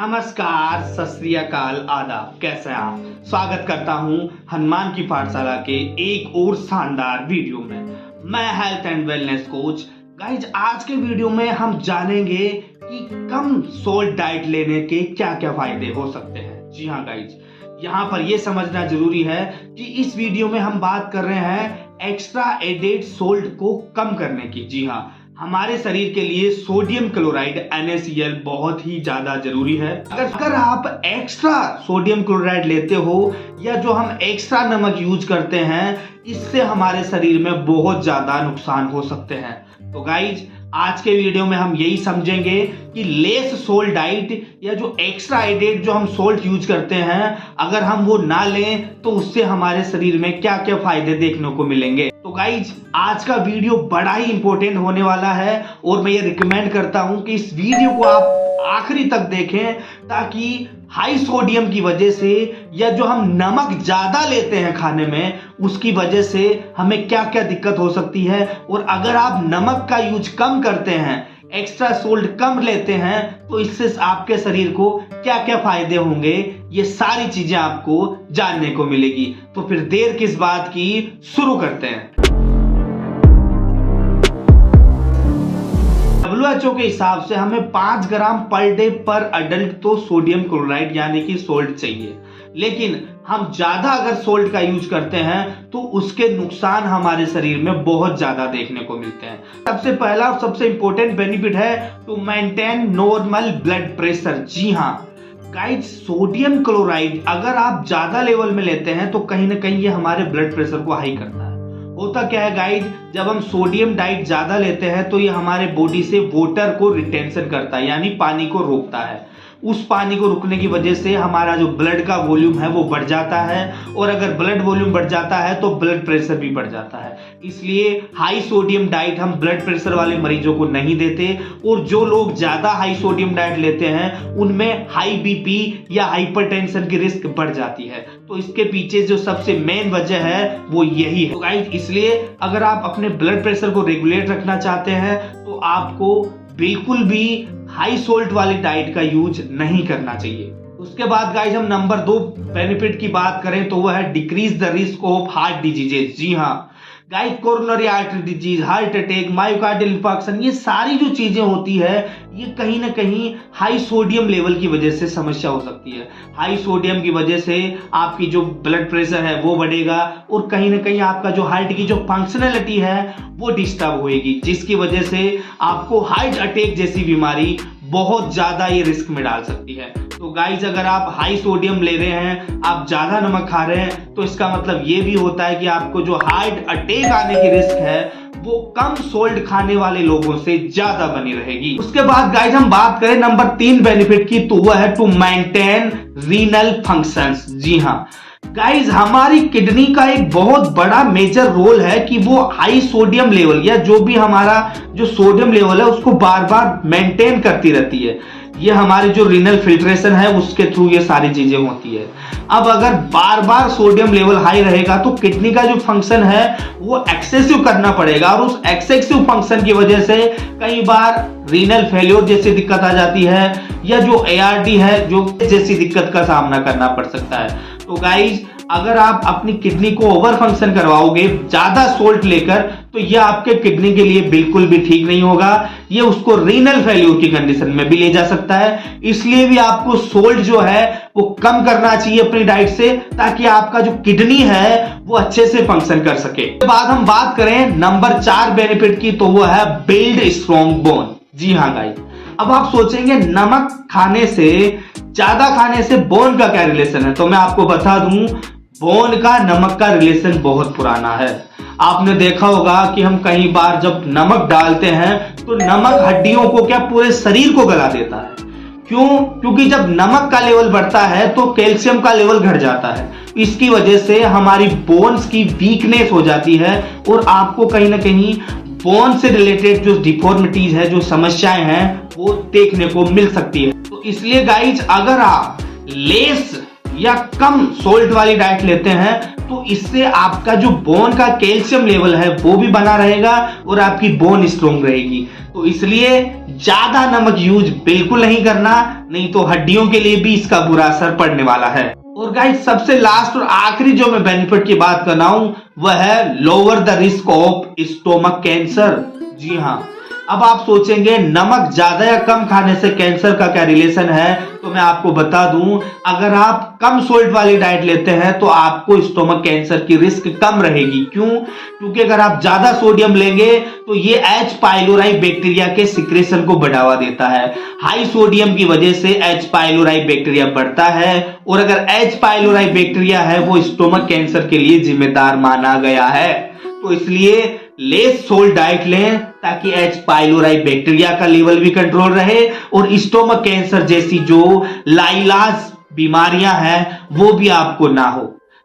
नमस्कार, सत श्री अकाल, आदाब। कैसे हैं आप? स्वागत करता हूं हनुमान की पाठशाला के एक और शानदार वीडियो में। मैं health and wellness coach. Guys, आज के वीडियो में हम जानेंगे कि कम सोल्ट डाइट लेने के क्या क्या फायदे हो सकते हैं। जी हाँ गाइज, यहाँ पर यह समझना जरूरी है कि इस वीडियो में हम बात कर रहे हैं एक्स्ट्रा एडेड सोल्ट को कम करने की। जी हाँ, हमारे शरीर के लिए सोडियम क्लोराइड NaCl बहुत ही ज्यादा जरूरी है। अगर आप एक्स्ट्रा सोडियम क्लोराइड लेते हो या जो हम एक्स्ट्रा नमक यूज करते हैं, इससे हमारे शरीर में बहुत ज्यादा नुकसान हो सकते हैं। तो गाइज, आज के वीडियो में हम यही समझेंगे कि लेस सोल्ट डाइट या जो एक्स्ट्रा एडेड जो हम सोल्ट यूज करते हैं, अगर हम वो ना लें तो उससे हमारे शरीर में क्या क्या फायदे देखने को मिलेंगे। तो गाइज, आज का वीडियो बड़ा ही इंपॉर्टेंट होने वाला है और मैं ये रिकमेंड करता हूं कि इस वीडियो को आप आखिरी तक देखें, ताकि हाई सोडियम की वजह से या जो हम नमक ज्यादा लेते हैं खाने में, उसकी वजह से हमें क्या क्या दिक्कत हो सकती है। और अगर आप नमक का यूज कम करते हैं, एक्स्ट्रा सोल्ट कम लेते हैं, तो इससे आपके शरीर को क्या क्या फायदे होंगे, ये सारी चीजें आपको जानने को मिलेगी। तो फिर देर किस बात की, शुरू करते हैं। WHO के हिसाब से हमें 5 ग्राम पर डे पर अडल्ट तो सोडियम क्लोराइड यानी कि सोल्ट चाहिए, लेकिन हम ज्यादा अगर सोल्ट का यूज करते हैं तो उसके नुकसान हमारे शरीर में बहुत ज्यादा देखने को मिलते हैं। सबसे पहला और सबसे इंपॉर्टेंट बेनिफिट है to maintain normal blood pressure. जी हाँ गाइस, सोडियम क्लोराइड अगर आप ज्यादा लेवल में लेते हैं तो कहीं ना कहीं ये हमारे ब्लड प्रेशर को हाई करता है। होता क्या है गाइस, जब हम सोडियम डाइट ज्यादा लेते हैं तो ये हमारे बॉडी से वाटर को रिटेंशन करता है, यानी पानी को रोकता है। उस पानी को रुकने की वजह से हमारा जो ब्लड का वॉल्यूम है वो बढ़ जाता है, और अगर ब्लड वॉल्यूम बढ़ जाता है तो ब्लड प्रेशर भी बढ़ जाता है। इसलिए हाई सोडियम डाइट हम ब्लड प्रेशर वाले मरीजों को नहीं देते, और जो लोग ज्यादा हाई सोडियम डाइट लेते हैं उनमें हाई बीपी या हाइपरटेंशन की रिस्क बढ़ जाती है। तो इसके पीछे जो सबसे मेन वजह है वो यही है। तो गाइस, इसलिए अगर आप अपने ब्लड प्रेशर को रेगुलेट रखना चाहते हैं तो आपको बिल्कुल भी हाई सोल्ट वाली डाइट का यूज नहीं करना चाहिए। उसके बाद गाइस, हम नंबर 2 बेनिफिट की बात करें तो वह है decrease the risk of heart diseases. जी हाँ guys, coronary artery disease, heart attack, myocardial infarction, ये सारी जो चीजें होती है ये कहीं ना कहीं हाई सोडियम लेवल की वजह से समस्या हो सकती है। हाई सोडियम की वजह से आपकी जो ब्लड प्रेशर है वो बढ़ेगा, और कहीं ना कहीं आपका जो हार्ट की जो फंक्शनलिटी है वो डिस्टर्ब होएगी, जिसकी वजह से आपको हार्ट अटैक जैसी बीमारी बहुत ज्यादा ये रिस्क में डाल सकती है। तो गाइज, अगर आप हाई सोडियम ले रहे हैं, आप ज्यादा नमक खा रहे हैं, तो इसका मतलब ये भी होता है कि आपको जो हार्ट अटैक आने की रिस्क है वो कम सोल्ट खाने वाले लोगों से ज्यादा बनी रहेगी। उसके बाद गाइज, हम बात करें नंबर 3 बेनिफिट की, तो वह है टू मेंटेन रीनल फंक्शंस। जी हाँ गाइज, हमारी किडनी का एक बहुत बड़ा मेजर रोल है कि वो हाई सोडियम लेवल या जो भी हमारा जो सोडियम लेवल है उसको बार बार मेंटेन करती रहती है। ये हमारी जो रीनल फिल्ट्रेशन है उसके थ्रू ये सारी चीजें होती है। अब अगर बार बार सोडियम लेवल हाई रहेगा तो किडनी का जो फंक्शन है वो एक्सेसिव करना पड़ेगा, और उस एक्सेसिव फंक्शन की वजह से कई बार रीनल फेल्योर जैसी दिक्कत आ जाती है, या जो ARD है जो जैसी दिक्कत का सामना करना पड़ सकता है। तो गाइज, अगर आप अपनी किडनी को ओवर फंक्शन करवाओगे ज्यादा सोल्ट लेकर, तो यह आपके किडनी के लिए बिल्कुल भी ठीक नहीं होगा। ये उसको रीनल फेल्योर की कंडीशन में भी ले जा सकता है। इसलिए भी आपको सोल्ट जो है वो कम करना चाहिए अपनी डाइट से, ताकि आपका जो किडनी है वो अच्छे से फंक्शन कर सके। इसके बाद हम बात करें नंबर 4 बेनिफिट की, तो वो है बिल्ड स्ट्रॉन्ग बोन। जी हाँ गाइस, अब आप सोचेंगे नमक खाने से, ज्यादा खाने से बोन का क्या रिलेशन है, तो मैं आपको बता दूं, बोन का नमक का रिलेशन बहुत पुराना है। आपने देखा होगा कि हम कई बार जब नमक डालते हैं तो नमक हड्डियों को क्या पूरे शरीर को गला देता है। क्यों? क्योंकि जब नमक का लेवल बढ़ता है तो कैल्शियम का लेवल घट जाता है। इसकी वजह से हमारी बोन्स की वीकनेस हो जाती है, और आपको कहीं ना कहीं बोन से रिलेटेड जो डिफॉर्मिटीज है, जो समस्याएं हैं, वो देखने को मिल सकती है। तो इसलिए गाइज, अगर आप लेस या कम सोल्ट वाली डाइट लेते हैं तो इससे आपका जो बोन का कैल्शियम लेवल है वो भी बना रहेगा और आपकी बोन स्ट्रॉन्ग रहेगी। तो इसलिए ज्यादा नमक यूज बिल्कुल नहीं करना, नहीं तो हड्डियों के लिए भी इसका बुरा असर पड़ने वाला है। और गाइस सबसे लास्ट और आखिरी जो मैं बेनिफिट की बात कर रहा हूं वह है lower the risk of stomach cancer. जी हाँ, अब आप सोचेंगे नमक ज्यादा या कम खाने से कैंसर का क्या रिलेशन है, तो मैं आपको बता दूं, अगर आप कम सोल्ट वाली डाइट लेते हैं तो आपको स्टोमक कैंसर की रिस्क कम रहेगी। क्यों? क्योंकि अगर आप ज्यादा सोडियम लेंगे तो ये एच पाइलोराई बैक्टीरिया के सिक्रेशन को बढ़ावा देता है। हाई सोडियम की वजह से एच पाइलोराई बैक्टीरिया बढ़ता है, और अगर एच पाइलोराई बैक्टीरिया है वो स्टोमक कैंसर के लिए जिम्मेदार माना गया है। तो इसलिए लेस सोल्ट डाइट लें ताकि एच पाइलोराई बैक्टीरिया का लेवल भी कंट्रोल रहे और स्टोमक कैंसर जैसी जो लाइलाज बीमारियां हैं वो भी आपको ना हो।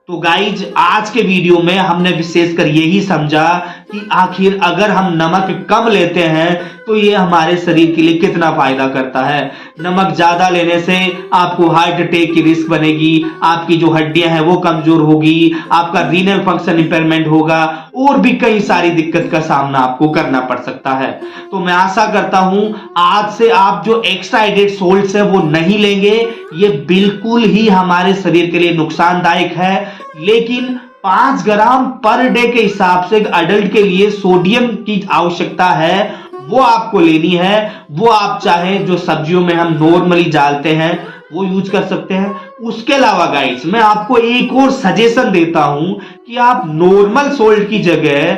तो गाइज आज के वीडियो में हमने विशेषकर यही समझा कि आखिर अगर हम नमक कम लेते हैं तो ये हमारे शरीर के लिए कितना फायदा करता है। नमक ज्यादा लेने से आपको हार्ट अटैक की रिस्क बनेगी, आपकी जो हड्डियां हैं वो कमजोर होगी, आपका रीनल फंक्शन इंपेयरमेंट होगा, और भी कई सारी दिक्कत का सामना आपको करना पड़ सकता है। तो मैं आशा करता हूं आज से आप जो एक्स्ट्रा एडेड सोल्ट्स है वो नहीं लेंगे। ये बिल्कुल ही हमारे शरीर के लिए नुकसानदायक है, लेकिन 5 ग्राम पर डे के हिसाब से अडल्ट के लिए सोडियम की आवश्यकता है वो आपको लेनी है। वो आप चाहे जो सब्जियों में हम नॉर्मली डालते हैं वो यूज कर सकते हैं। उसके अलावा गाइस मैं आपको एक और सजेशन देता हूं कि आप नॉर्मल सोल्ट की जगह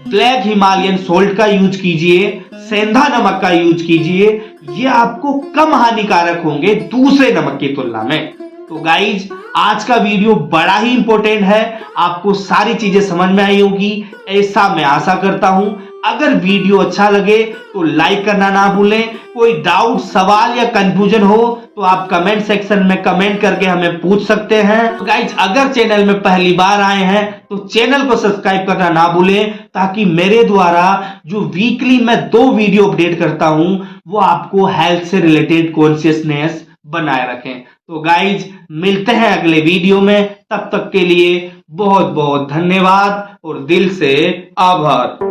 ब्लैक हिमालयन सोल्ट का यूज कीजिए, सेंधा नमक का यूज कीजिए। ये आपको कम हानिकारक होंगे दूसरे नमक की तुलना में। तो गाइज आज का वीडियो बड़ा ही इंपॉर्टेंट है, आपको सारी चीजें समझ में आई होगी ऐसा मैं आशा करता हूं। अगर वीडियो अच्छा लगे तो लाइक करना ना भूलें। कोई डाउट, सवाल या कंफ्यूजन हो तो आप कमेंट सेक्शन में कमेंट करके हमें पूछ सकते हैं। तो गाइज अगर चैनल में पहली बार आए हैं तो चैनल को सब्सक्राइब करना ना भूलें, ताकि मेरे द्वारा जो वीकली मैं 2 वीडियो अपडेट करता हूं वो आपको हेल्थ से रिलेटेड कॉन्शियसनेस बनाए रखें। तो गाइज मिलते हैं अगले वीडियो में, तब तक के लिए बहुत बहुत धन्यवाद और दिल से आभार।